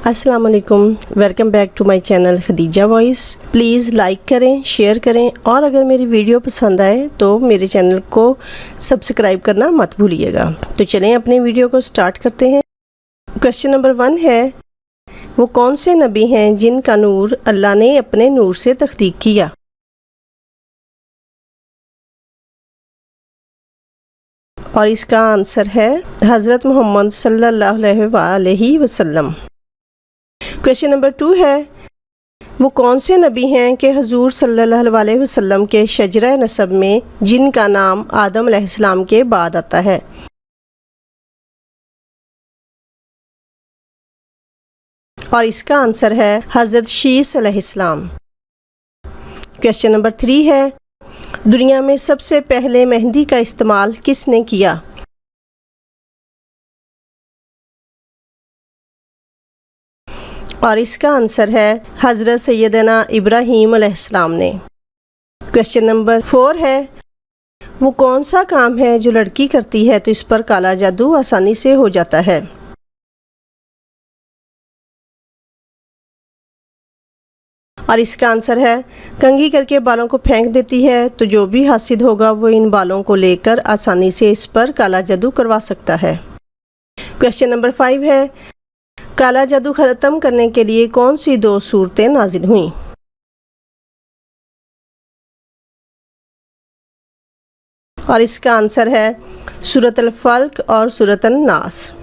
अस्सलाम वालेकुम, welcome back to my channel Khadija voice. Please like करें, शेयर करें और अगर मेरी वीडियो पसंद आए तो मेरे चैनल को सब्सक्राइब करना मत भूलिएगा। तो चलें अपनी वीडियो को स्टार्ट करते हैं। क्वेश्चन नंबर 1 है, वो कौन से नबी हैं जिनका नूर अल्लाह ने अपने नूर से तख्लीक किया? और इसका आंसर है हज़रत मोहम्मद सल्लल्लाहु अलैहि वसल्लम। क्वेश्चन नंबर 2 है, वो कौन से नबी हैं कि हुजूर सल्लल्लाहु अलैहि वसल्लम के शजरा नसब में जिनका नाम आदम अलैहिस्सलाम के बाद आता है? और इसका आंसर है हज़रत शीस अलैहिस्सलाम। क्वेश्चन नंबर 3 है, दुनिया में सबसे पहले मेहंदी का इस्तेमाल किसने किया? और इसका आंसर है हज़रत सैयदना इब्राहीम अलैहिस्सलाम ने। क्वेश्चन नंबर 4 है, वो कौन सा काम है जो लड़की करती है तो इस पर काला जादू आसानी से हो जाता है? और इसका आंसर है कंघी करके बालों को फेंक देती है तो जो भी हासिद होगा वो इन बालों को लेकर आसानी से इस पर काला जादू करवा सकता है। क्वेश्चन नंबर 5 है, काला जादू ख़त्म करने के लिए कौन सी 2 सूरतें नाजिल हुईं? और इसका आंसर है सूरत अल फल्क और सूरत अन नास।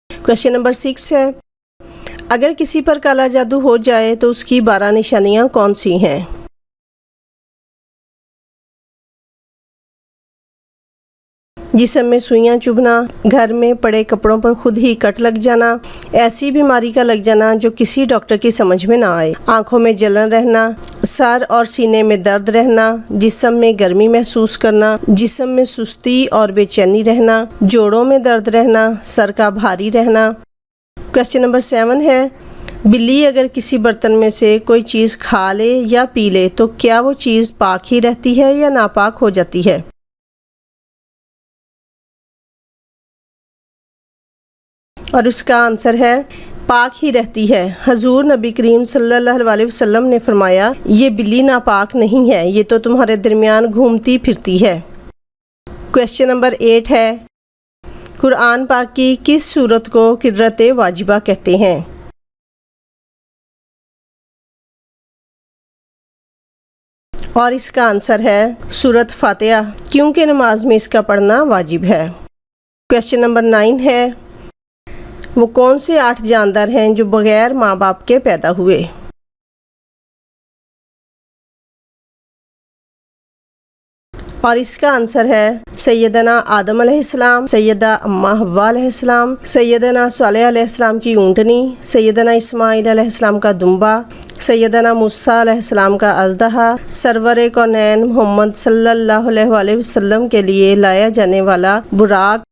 क्वेश्चन नंबर 6 है, अगर किसी पर काला जादू हो जाए तो उसकी 12 निशानियां कौन सी हैं? जिस्म में सुइयां चुभना, घर में पड़े कपड़ों पर खुद ही कट लग जाना, ऐसी बीमारी का लग जाना जो किसी डॉक्टर की समझ में ना आए, आंखों में जलन रहना, सर और सीने में दर्द रहना, जिस्म में गर्मी महसूस करना, जिस्म में सुस्ती और बेचैनी रहना, जोड़ों में दर्द रहना, सर का भारी रहना। क्वेश्चन नंबर 7 है, बिल्ली अगर किसी बर्तन में से कोई चीज़ खा ले या पी ले तो क्या वो चीज़ पाक ही रहती है या नापाक हो जाती है? और उसका आंसर है पाक ही रहती है। हुजूर नबी करीम सल्लल्लाहु अलैहि वसल्लम ने फरमाया, ये बिल्ली नापाक नहीं है, ये तो तुम्हारे दरमियान घूमती फिरती है। क्वेश्चन नंबर 8 है, कुरान पाक की किस सूरत को क़िरअत वाजिबा कहते हैं? और इसका आंसर है सूरत फातिहा, क्योंकि नमाज में इसका पढ़ना वाजिब है। क्वेश्चन नंबर 9 है, वो कौन से 8 जानदार हैं जो बगैर माँ बाप के पैदा हुए? और इसका आंसर है सैयदना आदम अलैहिस्सलाम, सैयदा अम्मा हव्वा अलैहिस्सलाम, सैयदना सालेह अलैहिस्सलाम की ऊँटनी, सैयदना इस्माइल अलैहिस्सलाम का दुम्बा, सैयदना मूसा अलैहिस्सलाम का अज़दहा, सरवर कौनैन मोहम्मद सल्लल्लाहु अलैहि वसल्लम के लिए लाया जाने वाला बुराक।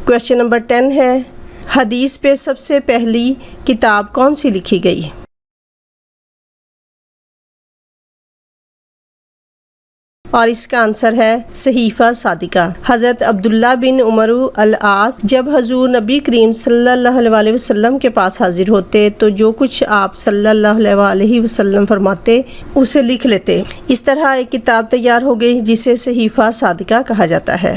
क्वेश्चन नंबर 10 है, हदीस पे सबसे पहली किताब कौन सी लिखी गई? और इसका आंसर है सहीफ़ा सादिका। हज़रत अब्दुल्ला बिन उमरू अल आस जब हुजूर नबी करीम सल्लल्लाहु अलैहि वसल्लम के पास हाजिर होते तो जो कुछ आप सल्लल्लाहु अलैहि वसल्लम फरमाते उसे लिख लेते। इस तरह एक किताब तैयार हो गई जिसे सहीफ़ा सादिका कहा जाता है।